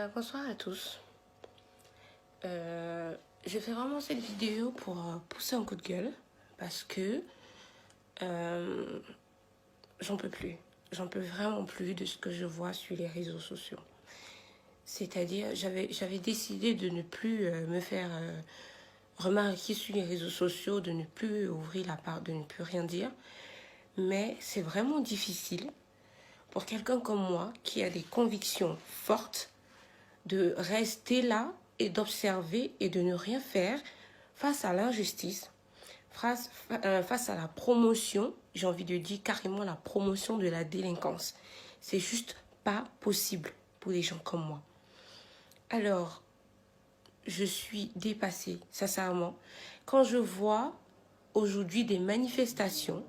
Bonsoir à tous. Je fais vraiment cette vidéo pour pousser un coup de gueule parce que j'en peux plus. J'en peux vraiment plus de ce que je vois sur les réseaux sociaux. C'est-à-dire, j'avais décidé de ne plus me faire remarquer sur les réseaux sociaux, de ne plus ouvrir la part, de ne plus rien dire. Mais c'est vraiment difficile pour quelqu'un comme moi qui a des convictions fortes de rester là et d'observer et de ne rien faire face à l'injustice, face à la promotion, j'ai envie de dire carrément la promotion de la délinquance. C'est juste pas possible pour des gens comme moi. Alors, je suis dépassée, sincèrement, quand je vois aujourd'hui des manifestations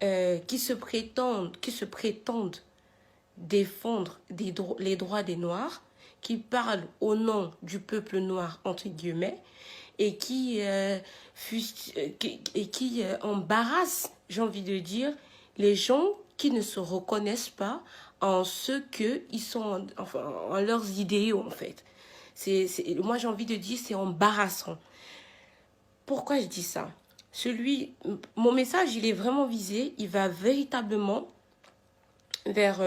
qui se prétendent défendre les droits des Noirs, qui parlent au nom du peuple noir, entre guillemets, et qui embarrassent, j'ai envie de dire, les gens qui ne se reconnaissent pas en ce qu'ils sont, en leurs idéaux, en fait. Moi, j'ai envie de dire, c'est embarrassant. Pourquoi je dis ça? Mon message, il est vraiment visé, il va véritablement vers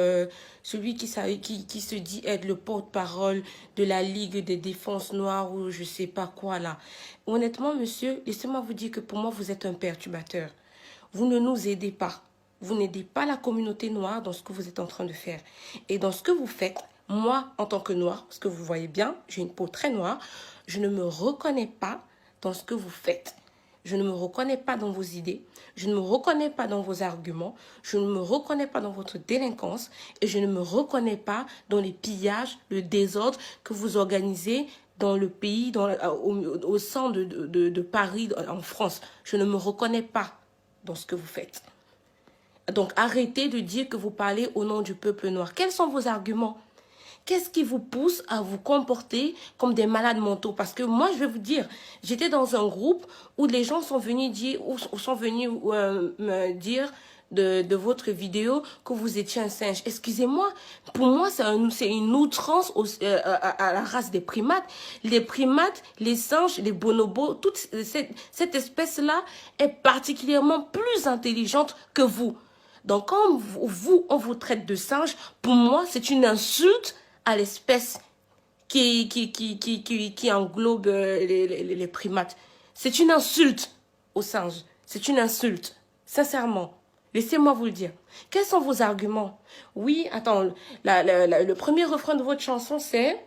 celui qui se dit être le porte-parole de la Ligue des défenses noires ou je sais pas quoi là. Honnêtement, monsieur, laissez-moi vous dire que pour moi, vous êtes un perturbateur. Vous ne nous aidez pas. Vous n'aidez pas la communauté noire dans ce que vous êtes en train de faire. Et dans ce que vous faites, moi, en tant que noire, parce que vous voyez bien, j'ai une peau très noire, je ne me reconnais pas dans ce que vous faites. Je ne me reconnais pas dans vos idées, je ne me reconnais pas dans vos arguments, je ne me reconnais pas dans votre délinquance et je ne me reconnais pas dans les pillages, le désordre que vous organisez dans le pays, au sein de Paris, en France. Je ne me reconnais pas dans ce que vous faites. Donc arrêtez de dire que vous parlez au nom du peuple noir. Quels sont vos arguments ? Qu'est-ce qui vous pousse à vous comporter comme des malades mentaux? Parce que moi, je vais vous dire, j'étais dans un groupe où les gens sont venus me dire de votre vidéo que vous étiez un singe. Excusez-moi, pour moi, c'est une outrance à la race des primates. Les primates, les singes, les bonobos, toute cette espèce-là est particulièrement plus intelligente que vous. Donc, quand on vous traite de singe, pour moi, c'est une insulte à l'espèce qui englobe les primates. C'est une insulte aux singes. C'est une insulte. Sincèrement. Laissez-moi vous le dire. Quels sont vos arguments? Oui, attends. Le premier refrain de votre chanson, c'est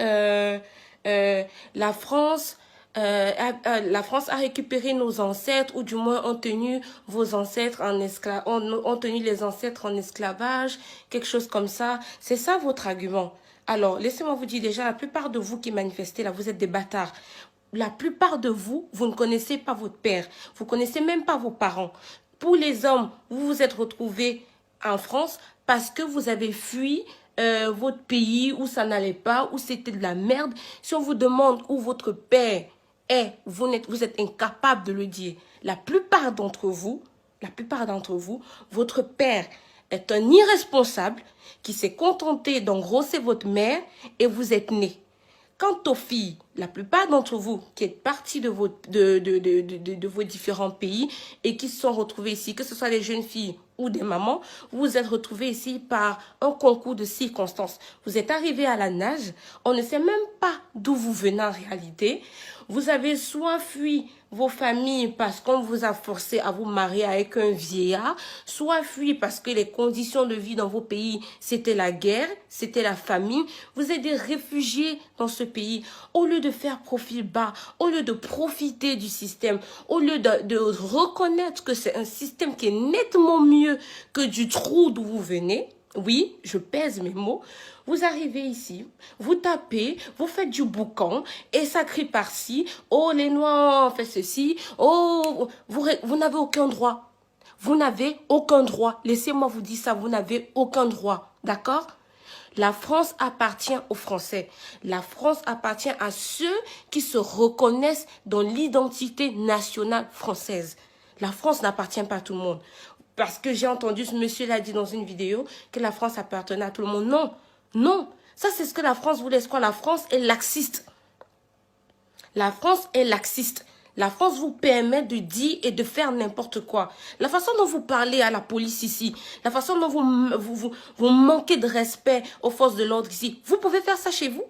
la France a récupéré nos ancêtres, ou du moins ont tenu vos ancêtres ont tenu les ancêtres en esclavage, quelque chose comme ça. C'est ça votre argument. Alors, laissez-moi vous dire déjà, la plupart de vous qui manifestez là, vous êtes des bâtards. La plupart de vous, vous ne connaissez pas votre père. Vous ne connaissez même pas vos parents. Pour les hommes, vous vous êtes retrouvés en France parce que vous avez fui votre pays où ça n'allait pas, où c'était de la merde. Si on vous demande où votre père est, vous êtes incapable de le dire. La plupart d'entre vous, votre père est un irresponsable qui s'est contenté d'engrosser votre mère et vous êtes né. Quant aux filles, la plupart d'entre vous qui êtes partis de vos différents pays et qui se sont retrouvés ici, que ce soit des jeunes filles ou des mamans, vous vous êtes retrouvés ici par un concours de circonstances. Vous êtes arrivés à la nage, on ne sait même pas d'où vous venez en réalité. Vous avez soit fui vos familles parce qu'on vous a forcé à vous marier avec un vieillard, soit fui parce que les conditions de vie dans vos pays, c'était la guerre, c'était la famine. Vous êtes des réfugiés dans ce pays. Au lieu de faire profil bas, au lieu de profiter du système, au lieu de reconnaître que c'est un système qui est nettement mieux que du trou d'où vous venez, oui, je pèse mes mots. Vous arrivez ici, vous tapez, vous faites du boucan et ça crie par-ci. Oh, les Noirs ont fait ceci. Oh, vous n'avez aucun droit. Vous n'avez aucun droit. Laissez-moi vous dire ça, vous n'avez aucun droit. D'accord? La France appartient aux Français. La France appartient à ceux qui se reconnaissent dans l'identité nationale française. La France n'appartient pas à tout le monde. Parce que j'ai entendu ce monsieur l'a dit dans une vidéo que la France appartenait à tout le monde. Non, Non, ça c'est ce que la France voulait. Quoi? La France est laxiste. La France est laxiste. La France vous permet de dire et de faire n'importe quoi. La façon dont vous parlez à la police ici, la façon dont vous manquez de respect aux forces de l'ordre ici, vous pouvez faire ça chez vous?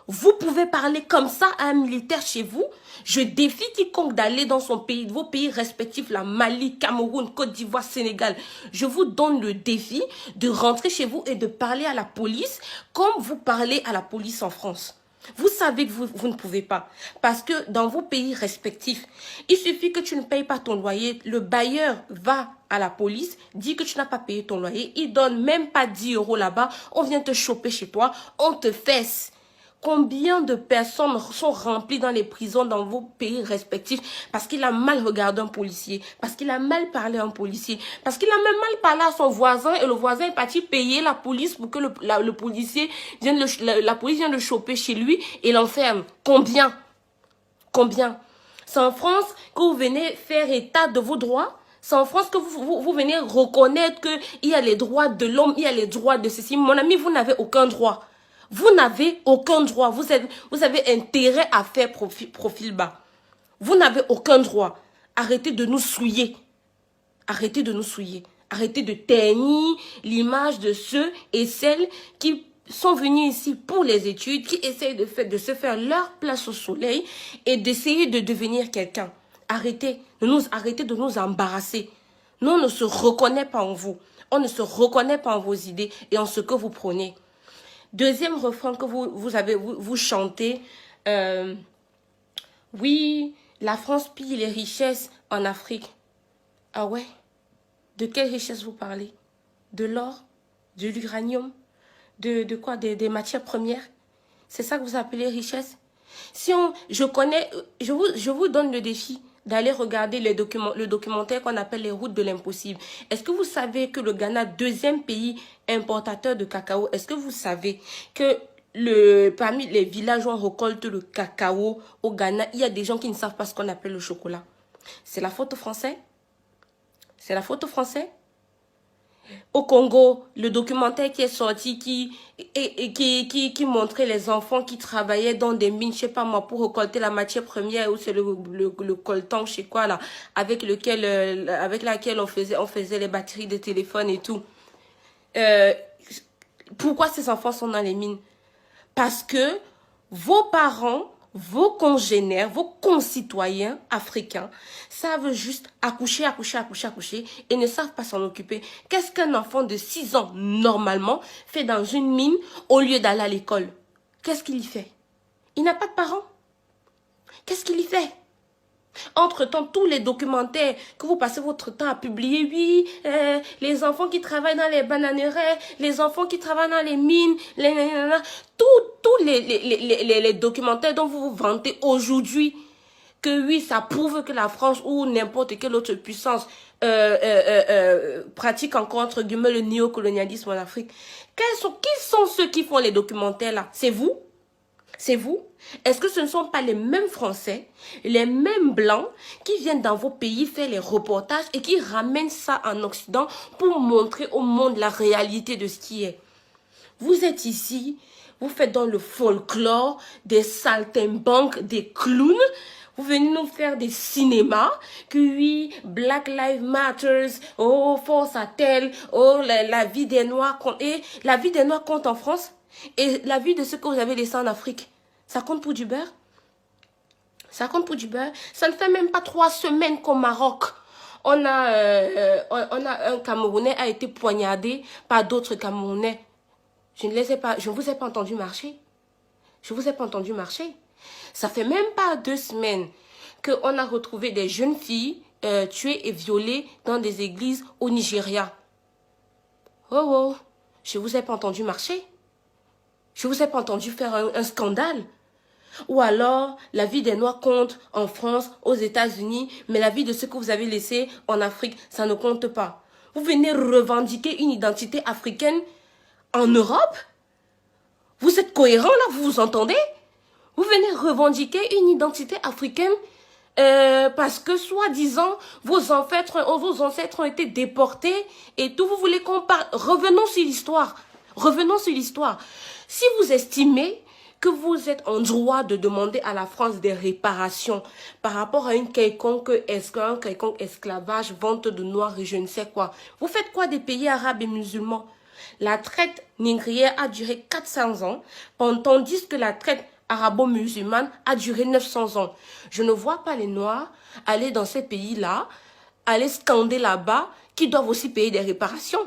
Vous pouvez parler comme ça à un militaire chez vous? Je défie quiconque d'aller dans son pays, vos pays respectifs, la Mali, Cameroun, Côte d'Ivoire, Sénégal. Je vous donne le défi de rentrer chez vous et de parler à la police comme vous parlez à la police en France. Vous savez que vous ne pouvez pas. Parce que dans vos pays respectifs, il suffit que tu ne payes pas ton loyer. Le bailleur va à la police, dit que tu n'as pas payé ton loyer. Il donne même pas 10 € là-bas. On vient te choper chez toi. On te fesse. Combien de personnes sont remplies dans les prisons dans vos pays respectifs parce qu'il a mal regardé un policier, parce qu'il a mal parlé à un policier, parce qu'il a même mal parlé à son voisin et le voisin est parti payer la police pour que le policier vienne la police vienne le choper chez lui et l'enferme. Combien? Combien? C'est en France que vous venez faire état de vos droits? C'est en France que vous venez reconnaître qu'il y a les droits de l'homme, il y a les droits de ceci. Mon ami, vous n'avez aucun droit. Vous n'avez aucun droit. Vous avez intérêt à faire profil bas. Vous n'avez aucun droit. Arrêtez de nous souiller. Arrêtez de nous souiller. Arrêtez de ternir l'image de ceux et celles qui sont venus ici pour les études, qui essayent de se faire leur place au soleil et d'essayer de devenir quelqu'un. Arrêtez de nous embarrasser. Nous, on ne se reconnaît pas en vous. On ne se reconnaît pas en vos idées et en ce que vous prenez. Deuxième refrain que vous chantez, oui, la France pille les richesses en Afrique. Ah ouais? De quelle richesse vous parlez? De l'or? De l'uranium? De quoi? Des matières premières? C'est ça que vous appelez richesse? Je vous donne le défi d'aller regarder le documentaire qu'on appelle les routes de l'impossible. Est-ce que vous savez que le Ghana, deuxième pays importateur de cacao, est-ce que vous savez que parmi les villages où on récolte le cacao au Ghana, il y a des gens qui ne savent pas ce qu'on appelle le chocolat? C'est la faute aux Français? C'est la faute aux Français? Au Congo, le documentaire qui est sorti, qui montrait les enfants qui travaillaient dans des mines, je sais pas moi, pour récolter la matière première, ou c'est le coltan, je sais quoi là, avec laquelle on faisait les batteries de téléphone et tout. Pourquoi ces enfants sont dans les mines? Parce que vos parents, vos congénères, vos concitoyens africains savent juste accoucher et ne savent pas s'en occuper. Qu'est-ce qu'un enfant de 6 ans, normalement, fait dans une mine au lieu d'aller à l'école? Qu'est-ce qu'il y fait? Il n'a pas de parents. Qu'est-ce qu'il y fait? Entre-temps, tous les documentaires que vous passez votre temps à publier, oui, les enfants qui travaillent dans les bananeraies, les enfants qui travaillent dans les mines, tous les documentaires dont vous vous vantez aujourd'hui, que oui, ça prouve que la France ou n'importe quelle autre puissance pratique encore, entre guillemets, le néocolonialisme en Afrique. Qui sont ceux qui font les documentaires là? C'est vous? C'est vous? Est-ce que ce ne sont pas les mêmes Français, les mêmes Blancs qui viennent dans vos pays faire les reportages et qui ramènent ça en Occident pour montrer au monde la réalité de ce qui est? Vous êtes ici, vous faites dans le folklore des saltimbanques, des clowns. Vous venez nous faire des cinémas, que oui, Black Lives Matters, oh, force à tel, oh, la vie des Noirs compte. Et la vie des Noirs compte en France. Et la vie de ceux que vous avez laissés en Afrique, ça compte pour du beurre? Ça compte pour du beurre? Ça ne fait même pas 3 semaines qu'au Maroc, on a un Camerounais a été poignardé par d'autres Camerounais. Je ne vous ai pas entendu marcher. Je ne vous ai pas entendu marcher. Ça fait même pas 2 semaines qu'on a retrouvé des jeunes filles tuées et violées dans des églises au Nigeria. Oh oh, je ne vous ai pas entendu marcher. Je ne vous ai pas entendu faire un scandale. Ou alors, la vie des Noirs compte en France, aux États-Unis, mais la vie de ceux que vous avez laissés en Afrique, ça ne compte pas. Vous venez revendiquer une identité africaine en Europe? Vous êtes cohérents là, vous vous entendez? Vous venez revendiquer une identité africaine parce que, soi-disant, vos ancêtres ont été déportés et tout. Vous voulez qu'on parle? Revenons sur l'histoire. Revenons sur l'histoire. Si vous estimez que vous êtes en droit de demander à la France des réparations par rapport à un quelconque esclavage, vente de noirs et je ne sais quoi, vous faites quoi des pays arabes et musulmans? La traite négrière a duré 400 ans, tandis que la traite arabo-musulmane a duré 900 ans. Je ne vois pas les Noirs aller dans ces pays-là, aller scander là-bas, qui doivent aussi payer des réparations.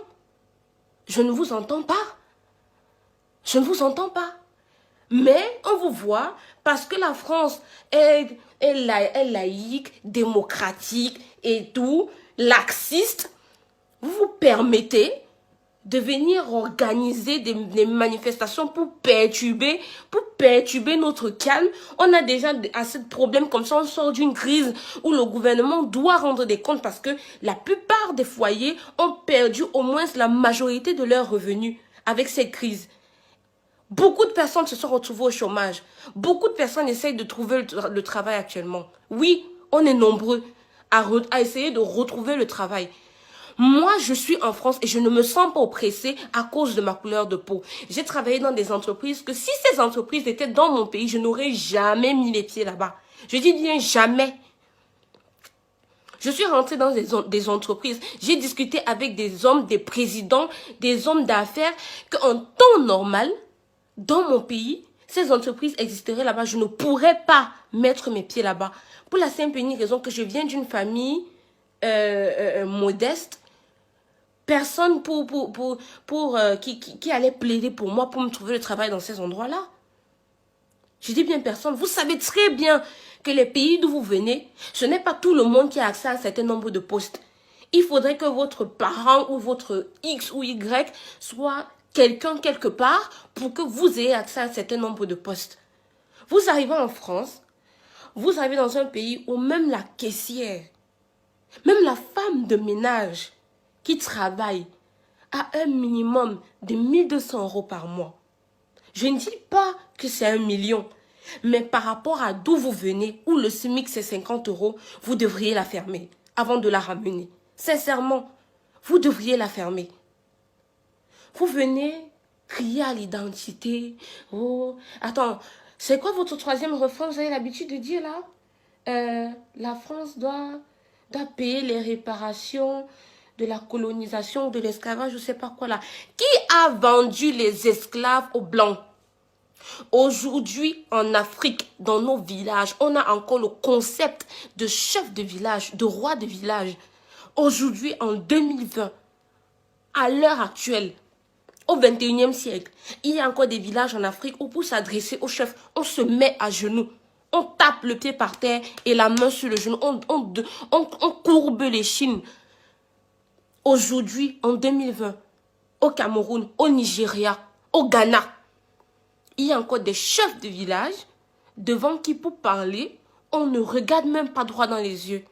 Je ne vous entends pas. Je ne vous entends pas. Mais on vous voit, parce que la France est laïque, démocratique et tout, laxiste, vous vous permettez de venir organiser des manifestations pour perturber notre calme. On a déjà assez de problèmes comme ça, on sort d'une crise où le gouvernement doit rendre des comptes parce que la plupart des foyers ont perdu au moins la majorité de leurs revenus avec cette crise. Beaucoup de personnes se sont retrouvées au chômage. Beaucoup de personnes essayent de trouver le travail actuellement. Oui, on est nombreux à essayer de retrouver le travail. Moi, je suis en France et je ne me sens pas oppressée à cause de ma couleur de peau. J'ai travaillé dans des entreprises que si ces entreprises étaient dans mon pays, je n'aurais jamais mis les pieds là-bas. Je dis bien jamais. Je suis rentrée dans des entreprises. J'ai discuté avec des hommes, des présidents, des hommes d'affaires qu'en temps normal, dans mon pays, ces entreprises existeraient là-bas. Je ne pourrais pas mettre mes pieds là-bas. Pour la simple et unique raison que je viens d'une famille modeste. Personne qui allait plaider pour moi pour me trouver le travail dans ces endroits-là. Je dis bien personne. Vous savez très bien que les pays d'où vous venez, ce n'est pas tout le monde qui a accès à un certain nombre de postes. Il faudrait que votre parent ou votre X ou Y soit quelqu'un quelque part pour que vous ayez accès à un certain nombre de postes. Vous arrivez en France, vous arrivez dans un pays où même la caissière, même la femme de ménage qui travaille à un minimum de 1200 € par mois. Je ne dis pas que c'est 1 million, mais par rapport à d'où vous venez, où le SMIC c'est 50 €, vous devriez la fermer avant de la ramener. Sincèrement, vous devriez la fermer. Vous venez crier à l'identité. Oh, attends, c'est quoi votre troisième refrain? Vous avez l'habitude de dire là? La France doit payer les réparations de la colonisation, de l'esclavage, je ne sais pas quoi là. Qui a vendu les esclaves aux Blancs? Aujourd'hui, en Afrique, dans nos villages, on a encore le concept de chef de village, de roi de village. Aujourd'hui, en 2020, à l'heure actuelle, au 21e siècle, il y a encore des villages en Afrique où pour s'adresser au chef, on se met à genoux. On tape le pied par terre et la main sur le genou. On courbe les chines. Aujourd'hui, en 2020, au Cameroun, au Nigeria, au Ghana, il y a encore des chefs de village devant qui, pour parler, on ne regarde même pas droit dans les yeux.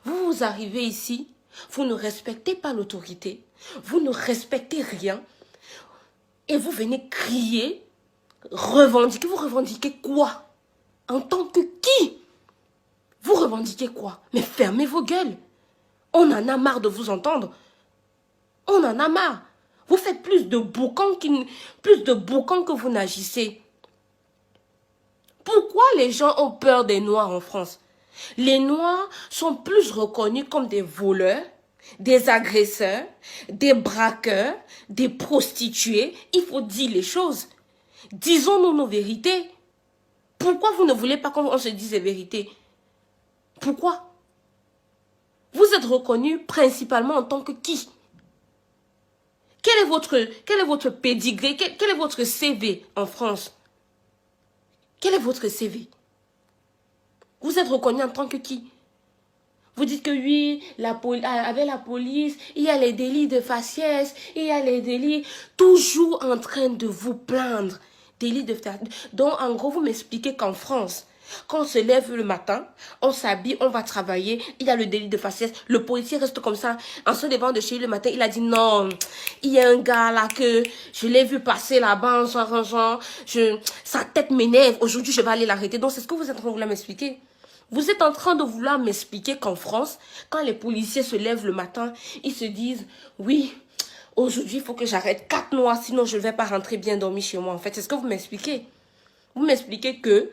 Vous arrivez ici, vous ne respectez pas l'autorité, vous ne respectez rien, et vous venez crier, revendiquer. Vous revendiquez quoi? En tant que qui? Vous revendiquez quoi? Mais fermez vos gueules. On en a marre de vous entendre. On en a marre. Vous faites plus de boucans que vous n'agissez. Pourquoi les gens ont peur des Noirs en France? Les Noirs sont plus reconnus comme des voleurs, des agresseurs, des braqueurs, des prostituées. Il faut dire les choses. Disons-nous nos vérités. Pourquoi vous ne voulez pas qu'on se dise les vérités? Pourquoi? Vous êtes reconnu principalement en tant que qui? Quel est votre pédigré? Quel est votre CV en France? Quel est votre CV? Vous êtes reconnu en tant que qui? Vous dites que oui, avec la police, il y a les délits de faciès, il y a les délits, toujours en train de vous plaindre. Délits de faciès. Donc, en gros, vous m'expliquez qu'en France, quand on se lève le matin, on s'habille, on va travailler, il y a le délit de faciès. Le policier reste comme ça, en se levant de chez lui le matin, il a dit non, il y a un gars là que je l'ai vu passer là-bas en s'arrangeant, sa tête m'énerve, aujourd'hui je vais aller l'arrêter. Donc c'est ce que vous êtes en train de vouloir m'expliquer. Vous êtes en train de vouloir m'expliquer qu'en France, quand les policiers se lèvent le matin, ils se disent oui, Aujourd'hui, il faut que j'arrête 4 noirs, sinon je ne vais pas rentrer bien dormir chez moi. En fait, c'est ce que vous m'expliquez. Vous m'expliquez que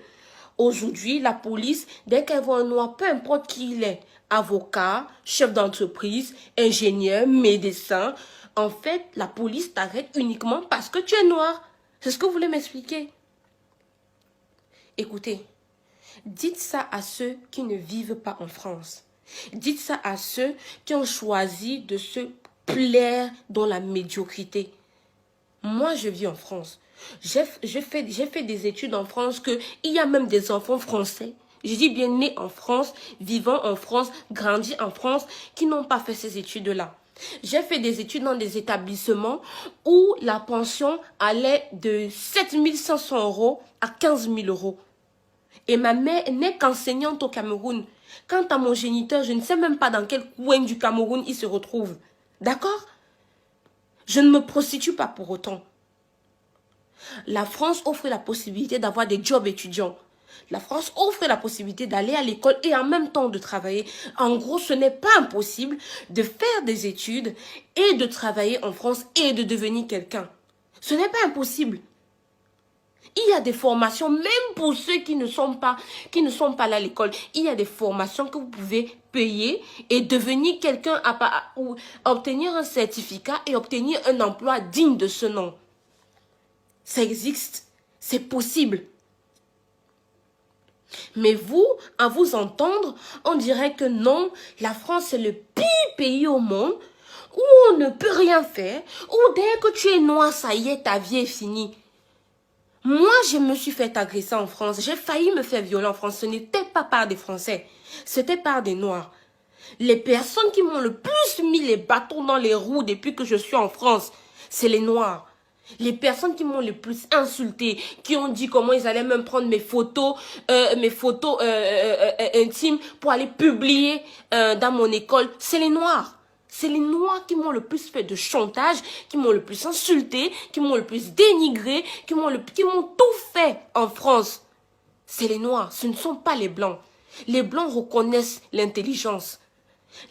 aujourd'hui, la police, dès qu'elle voit un noir, peu importe qui il est, avocat, chef d'entreprise, ingénieur, médecin, en fait, la police t'arrête uniquement parce que tu es noir. C'est ce que vous voulez m'expliquer. Écoutez, dites ça à ceux qui ne vivent pas en France. Dites ça à ceux qui ont choisi de se plaire dans la médiocrité. Moi, je vis en France. J'ai fait des études en France que il y a même des enfants français. Je dis bien nés en France, vivant en France, grandis en France, qui n'ont pas fait ces études-là. J'ai fait des études dans des établissements où la pension allait de 7 500 € à 15 000 €. Et ma mère n'est qu'enseignante au Cameroun. Quant à mon géniteur, je ne sais même pas dans quel coin du Cameroun il se retrouve. D'accord? Je ne me prostitue pas pour autant. La France offre la possibilité d'avoir des jobs étudiants. La France offre la possibilité d'aller à l'école et en même temps de travailler. En gros, ce n'est pas impossible de faire des études et de travailler en France et de devenir quelqu'un. Ce n'est pas impossible. Il y a des formations, même pour ceux qui ne sont pas là à l'école. Il y a des formations que vous pouvez payer et devenir quelqu'un, ou obtenir un certificat et obtenir un emploi digne de ce nom. Ça existe, c'est possible. Mais vous, à vous entendre, on dirait que non, la France est le pire pays au monde où on ne peut rien faire, où dès que tu es noir, ça y est, ta vie est finie. Moi, je me suis fait agresser en France. J'ai failli me faire violer en France. Ce n'était pas par des Français. C'était par des Noirs. Les personnes qui m'ont le plus mis les bâtons dans les roues depuis que je suis en France, c'est les Noirs. Les personnes qui m'ont le plus insulté, qui ont dit comment ils allaient même prendre mes photos intimes pour aller publier dans mon école, c'est les Noirs. C'est les Noirs qui m'ont le plus fait de chantage, qui m'ont le plus insulté, qui m'ont le plus dénigré, qui m'ont tout fait en France. C'est les Noirs, ce ne sont pas les Blancs. Les Blancs reconnaissent l'intelligence.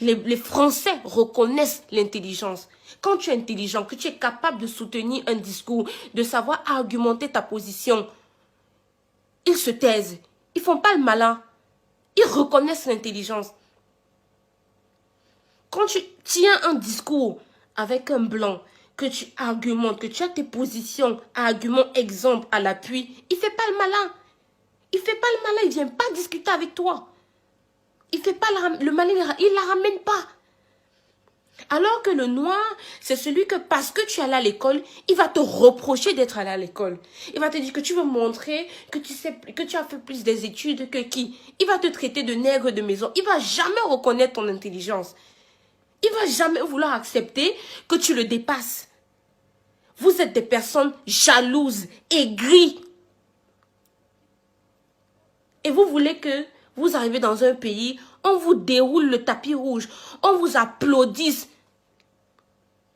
Les Français reconnaissent l'intelligence. Quand tu es intelligent, que tu es capable de soutenir un discours, de savoir argumenter ta position, ils se taisent. Ils ne font pas le malin. Ils reconnaissent l'intelligence. Quand tu tiens un discours avec un blanc, que tu argumentes, que tu as tes positions, arguments, exemples à l'appui, il ne fait pas le malin. Il ne fait pas le malin, il ne vient pas discuter avec toi. Il ne fait pas le malin, il ne la ramène pas. Alors que le noir, c'est celui que parce que tu es allé à l'école, il va te reprocher d'être allé à l'école. Il va te dire que tu veux montrer que tu as fait plus des études que qui. Il va te traiter de nègre de maison. Il ne va jamais reconnaître ton intelligence. Il ne va jamais vouloir accepter que tu le dépasses. Vous êtes des personnes jalouses, aigries. Et vous voulez que vous arrivez dans un pays, on vous déroule le tapis rouge, on vous applaudisse.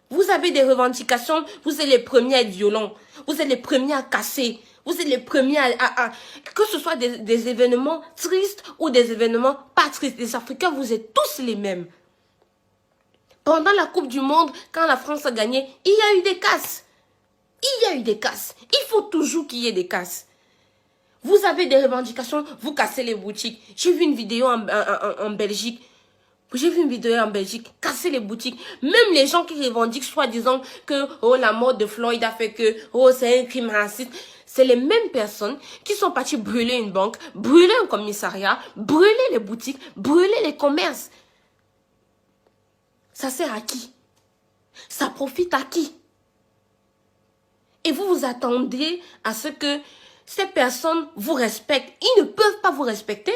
Vous avez des revendications, vous êtes les premiers à être violents, vous êtes les premiers à casser, vous êtes les premiers que ce soit des événements tristes ou des événements pas tristes. Les Africains, vous êtes tous les mêmes. Pendant la Coupe du Monde, quand la France a gagné, il y a eu des casses. Il y a eu des casses. Il faut toujours qu'il y ait des casses. Vous avez des revendications, vous cassez les boutiques. J'ai vu une vidéo en Belgique. J'ai vu une vidéo en Belgique, casser les boutiques. Même les gens qui revendiquent soi-disant que oh, la mort de Floyd a fait que oh, c'est un crime raciste. C'est les mêmes personnes qui sont parties brûler une banque, brûler un commissariat, brûler les boutiques, brûler les commerces. Ça sert à qui? Ça profite à qui? Et vous vous attendez à ce que ces personnes vous respectent. Ils ne peuvent pas vous respecter.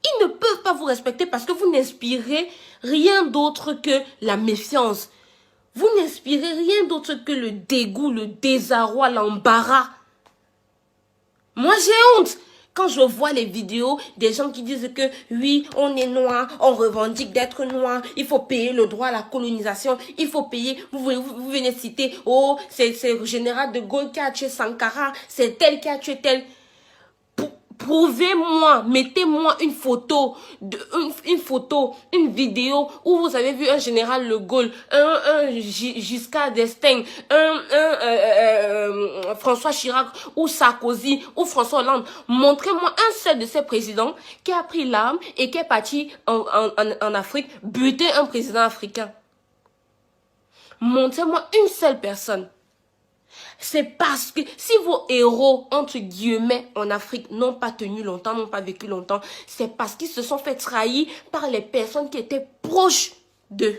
Ils ne peuvent pas vous respecter parce que vous n'inspirez rien d'autre que la méfiance. Vous n'inspirez rien d'autre que le dégoût, le désarroi, l'embarras. Moi, j'ai honte quand je vois les vidéos des gens qui disent que oui, on est noir, on revendique d'être noir, il faut payer le droit à la colonisation, il faut payer, vous venez citer, oh, c'est le général de Gaulle qui a tué Sankara, c'est tel qui a tué tel. Prouvez-moi, mettez-moi une photo, une vidéo où vous avez vu un général de Gaulle, un Giscard d'Estaing, François Chirac, ou Sarkozy, ou François Hollande. Montrez-moi un seul de ces présidents qui a pris l'arme et qui est parti en Afrique buter un président africain. Montrez-moi une seule personne. C'est parce que si vos héros, entre guillemets, en Afrique, n'ont pas tenu longtemps, n'ont pas vécu longtemps, c'est parce qu'ils se sont fait trahir par les personnes qui étaient proches d'eux.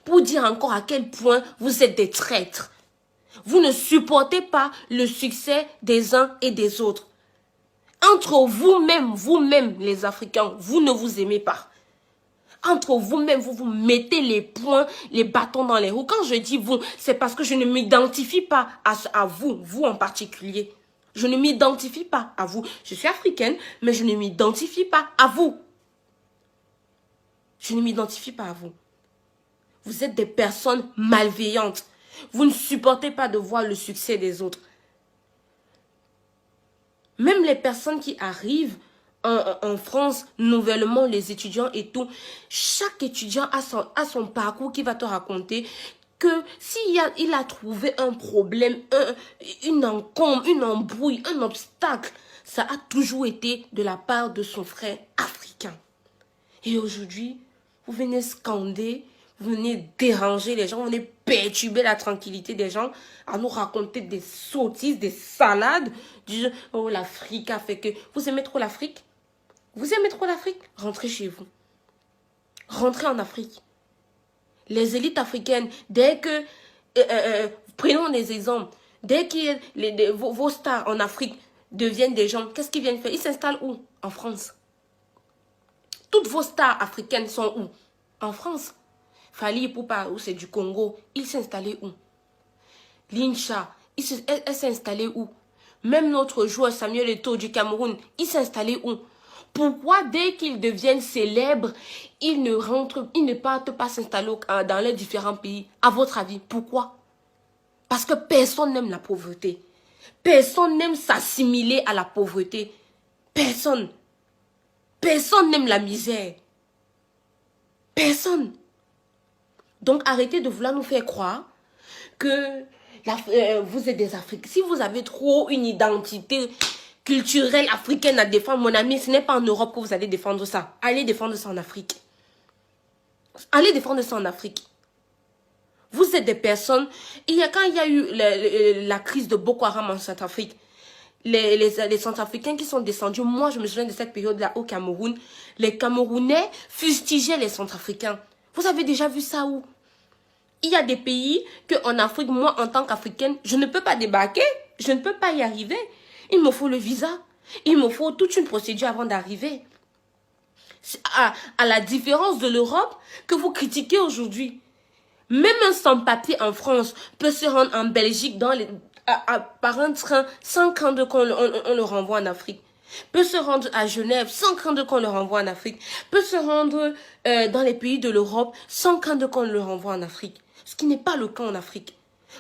Pour dire encore à quel point vous êtes des traîtres. Vous ne supportez pas le succès des uns et des autres. Entre vous-même les Africains, vous ne vous aimez pas. Entre vous-même, vous vous mettez les poings, les bâtons dans les roues. Quand je dis vous, c'est parce que je ne m'identifie pas à vous, vous en particulier. Je ne m'identifie pas à vous. Je suis africaine, mais je ne m'identifie pas à vous. Je ne m'identifie pas à vous. Vous êtes des personnes malveillantes. Vous ne supportez pas de voir le succès des autres. Même les personnes qui arrivent en France, nouvellement, les étudiants et tout, chaque étudiant a son parcours qui va te raconter que il a trouvé un problème, une encombre, une embrouille, un obstacle, ça a toujours été de la part de son frère africain. Et aujourd'hui, vous venez scander, vous venez déranger les gens, vous venez perturber la tranquillité des gens, à nous raconter des sottises, des salades, du genre, oh l'Afrique a fait que... Vous aimez trop l'Afrique? Vous aimez trop l'Afrique? Rentrez chez vous. Rentrez en Afrique. Les élites africaines, dès que... prenons des exemples. Dès que vos stars en Afrique deviennent des gens, qu'est-ce qu'ils viennent faire? Ils s'installent où? En France. Toutes vos stars africaines sont où? En France. Fally Ipupa, où c'est du Congo, il s'est installé où? Lincha, elle s'est installée où? Même notre joueur Samuel Eto'o du Cameroun, il s'est installé où? Pourquoi dès qu'ils deviennent célèbres, ils ne partent pas s'installer dans les différents pays? À votre avis, pourquoi? Parce que personne n'aime la pauvreté. Personne n'aime s'assimiler à la pauvreté. Personne. Personne n'aime la misère. Personne. Donc arrêtez de vouloir nous faire croire que vous êtes des Africains. Si vous avez trop une identité culturelle africaine à défendre, mon ami, ce n'est pas en Europe que vous allez défendre ça. Allez défendre ça en Afrique. Allez défendre ça en Afrique. Vous êtes des personnes... Quand il y a eu la crise de Boko Haram en Centrafrique, les Centrafricains qui sont descendus, moi je me souviens de cette période-là au Cameroun, les Camerounais fustigeaient les Centrafricains. Vous avez déjà vu ça où? Il y a des pays qu'en Afrique, moi en tant qu'Africaine, je ne peux pas débarquer, je ne peux pas y arriver. Il me faut le visa, il me faut toute une procédure avant d'arriver. À la différence de l'Europe que vous critiquez aujourd'hui. Même un sans-papier en France peut se rendre en Belgique par un train sans craindre qu'on le renvoie en Afrique. Peut se rendre à Genève sans craindre qu'on le renvoie en Afrique. Peut se rendre dans les pays de l'Europe sans craindre qu'on le renvoie en Afrique. Ce qui n'est pas le cas en Afrique.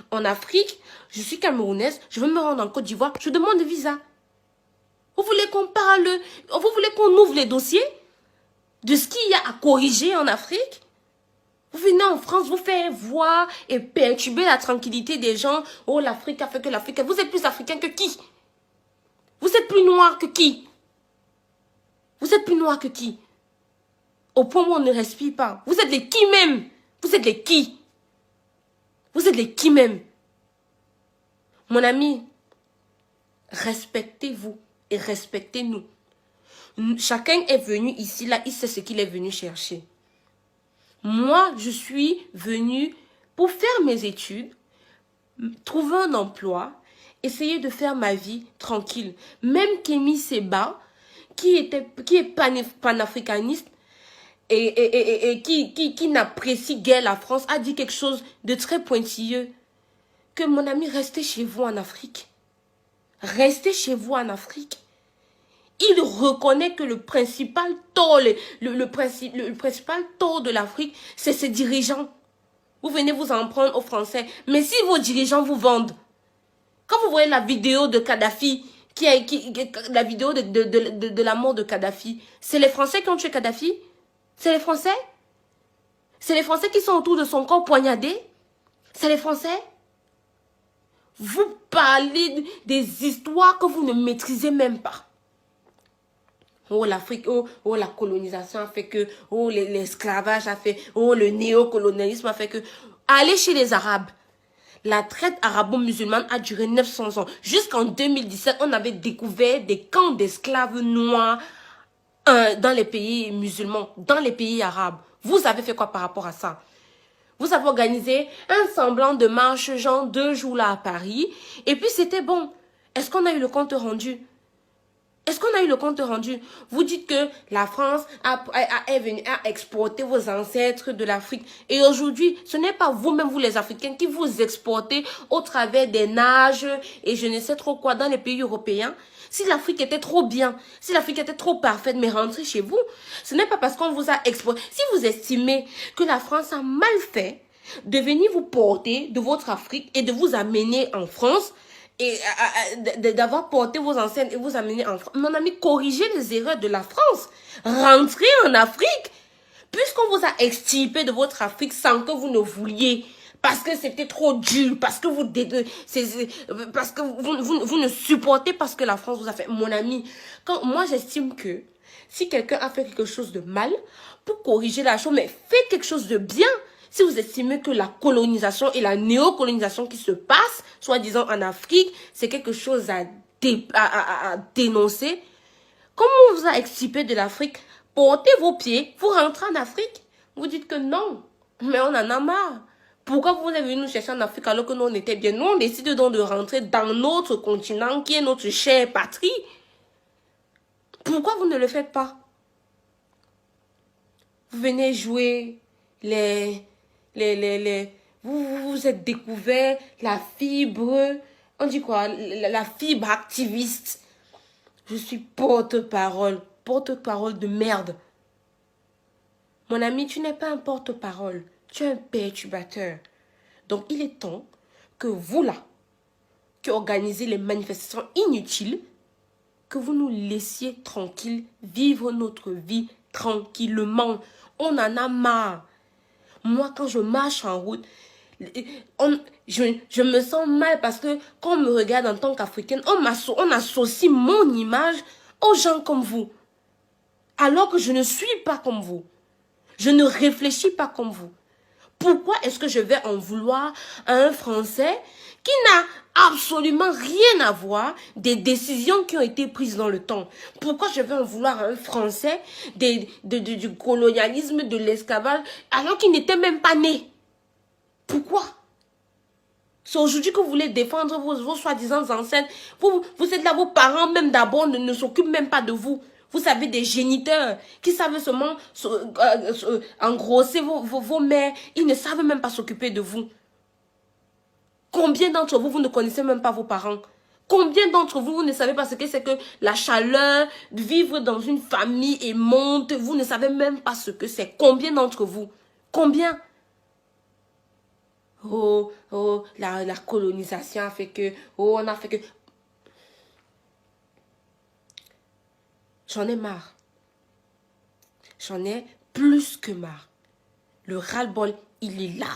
En Afrique, je suis camerounaise, je veux me rendre en Côte d'Ivoire, je demande le visa. Vous voulez qu'on parle, vous voulez qu'on ouvre les dossiers de ce qu'il y a à corriger en Afrique? Vous venez en France, vous faites voir et perturber la tranquillité des gens. Oh, l'Afrique a fait que l'Afrique... Vous êtes plus africain que qui? Vous êtes plus noir que qui? Vous êtes plus noir que qui? Au point où on ne respire pas. Vous êtes les qui même? Vous êtes les qui? Vous êtes les qui même? Mon ami, respectez-vous et respectez-nous. Chacun est venu ici, là, il sait ce qu'il est venu chercher. Moi, je suis venue pour faire mes études, trouver un emploi, essayer de faire ma vie tranquille. Même Kémy Séba, qui est panafricaniste et qui n'apprécie guère la France, a dit quelque chose de très pointilleux. Que mon ami, restez chez vous en Afrique. Restez chez vous en Afrique. Il reconnaît que le principal tort, le principal tort de l'Afrique, c'est ses dirigeants. Vous venez vous en prendre aux Français. Mais si vos dirigeants vous vendent, quand vous voyez la vidéo de Kadhafi la vidéo de la mort de Kadhafi. C'est les Français qui ont tué Kadhafi? C'est les Français? C'est les Français qui sont autour de son corps poignardés? C'est les Français? Vous parlez des histoires que vous ne maîtrisez même pas. Oh, l'Afrique, oh, la colonisation a fait que, oh, l'esclavage a fait, oh, le néocolonialisme a fait que. Allez chez les Arabes. La traite arabo-musulmane a duré 900 ans. Jusqu'en 2017, on avait découvert des camps d'esclaves noirs dans les pays musulmans, dans les pays arabes. Vous avez fait quoi par rapport à ça? Vous avez organisé un semblant de marche, genre 2 jours là à Paris, et puis c'était bon. Est-ce qu'on a eu le compte rendu? Est-ce qu'on a eu le compte rendu? Vous dites que la France est venue à exporter vos ancêtres de l'Afrique. Et aujourd'hui, ce n'est pas vous-même, vous les Africains, qui vous exportez au travers des nages et je ne sais trop quoi dans les pays européens. Si l'Afrique était trop bien, si l'Afrique était trop parfaite, mais rentrez chez vous, ce n'est pas parce qu'on vous a exporté. Si vous estimez que la France a mal fait de venir vous porter de votre Afrique et de vous amener en France, et d'avoir porté vos ancêtres et vous amener en France. Mon ami, corrigez les erreurs de la France. Rentrez en Afrique. Puisqu'on vous a extirpé de votre Afrique sans que vous ne vouliez, parce que c'était trop dur, parce que vous ne supportez pas ce que la France vous a fait. Mon ami, moi j'estime que si quelqu'un a fait quelque chose de mal, pour corriger la chose, mais faites quelque chose de bien. Si vous estimez que la colonisation et la néocolonisation qui se passe, soi-disant en Afrique, c'est quelque chose à dénoncer, comme on vous a extirpé de l'Afrique, portez vos pieds, vous rentrez en Afrique. Vous dites que non, mais on en a marre. Pourquoi vous êtes venu nous chercher en Afrique alors que nous on était bien? Nous on décide donc de rentrer dans notre continent qui est notre chère patrie. Pourquoi vous ne le faites pas? Vous venez jouer vous êtes découvert la fibre, on dit quoi, la fibre activiste. Je suis porte-parole de merde. Mon ami, tu n'es pas un porte-parole, tu es un perturbateur. Donc il est temps que vous là, qui organisez les manifestations inutiles, que vous nous laissiez tranquilles, vivre notre vie tranquillement. On en a marre. Moi, quand je marche en route, je me sens mal parce que quand on me regarde en tant qu'Africaine, on associe mon image aux gens comme vous. Alors que je ne suis pas comme vous. Je ne réfléchis pas comme vous. Pourquoi est-ce que je vais en vouloir à un Français qui n'a absolument rien à voir des décisions qui ont été prises dans le temps? Pourquoi je vais en vouloir à un Français du colonialisme, de l'esclavage, alors qu'il n'était même pas né? Pourquoi? C'est aujourd'hui que vous voulez défendre vos soi-disant ancêtres. Vous êtes là, vos parents même d'abord ne s'occupent même pas de vous. Vous avez des géniteurs qui savent seulement engrosser vos mères. Ils ne savent même pas s'occuper de vous. Combien d'entre vous, vous ne connaissez même pas vos parents? Combien d'entre vous, vous ne savez pas ce que c'est que la chaleur, de vivre dans une famille aimante? Vous ne savez même pas ce que c'est. Combien d'entre vous? Combien? Oh, la colonisation a fait que... Oh, on a fait que... J'en ai marre. J'en ai plus que marre. Le ras-le-bol, il est là.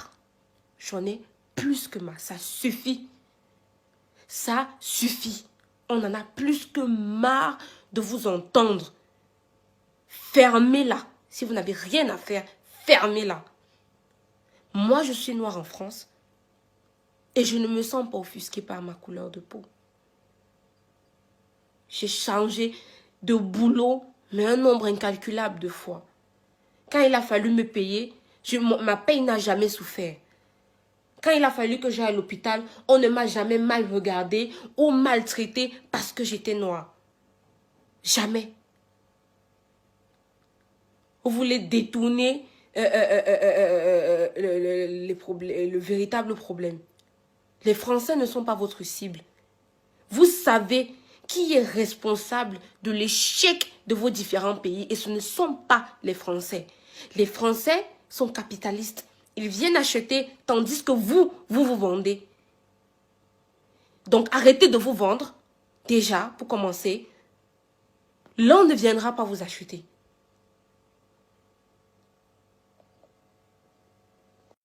J'en ai plus que marre. Ça suffit. Ça suffit. On en a plus que marre de vous entendre. Fermez-la. Si vous n'avez rien à faire, fermez-la. Moi, je suis noire en France et je ne me sens pas offusquée par ma couleur de peau. J'ai changé de boulot, mais un nombre incalculable de fois. Quand il a fallu me payer, ma paye n'a jamais souffert. Quand il a fallu que j'aille à l'hôpital, on ne m'a jamais mal regardé ou maltraité parce que j'étais noire. Jamais. Vous voulez détourner le véritable problème. Les Français ne sont pas votre cible. Vous savez qui est responsable de l'échec de vos différents pays et ce ne sont pas les Français. Les Français sont capitalistes. Ils viennent acheter tandis que vous vendez. Donc arrêtez de vous vendre. déjà, pour commencer, l'on ne viendra pas vous acheter.